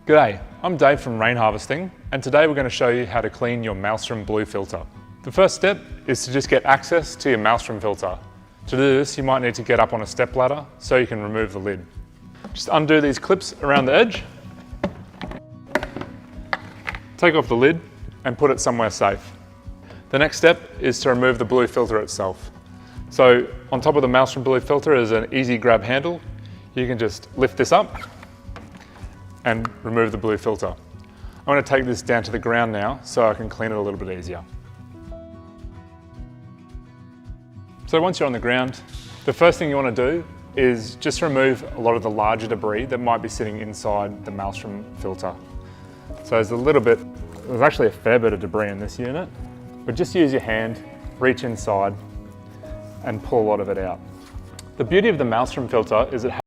G'day, I'm Dave from Rain Harvesting, and today we're going to show you how to clean your Maelstrom blue filter. The first step is to just get access to your Maelstrom filter. To do this, you might need to get up on a step ladder so you can remove the lid. Just undo these clips around the edge, take off the lid and put it somewhere safe. The next step is to remove the blue filter itself. So on top of the Maelstrom blue filter is an easy grab handle. You can just lift this up and remove the blue filter. I'm going to take this down to the ground now so I can clean it a little bit easier. So once you're on the ground, the first thing you want to do is just remove a lot of the larger debris that might be sitting inside the Maelstrom filter. So there's actually a fair bit of debris in this unit, but just use your hand, reach inside and pull a lot of it out. The beauty of the Maelstrom filter is it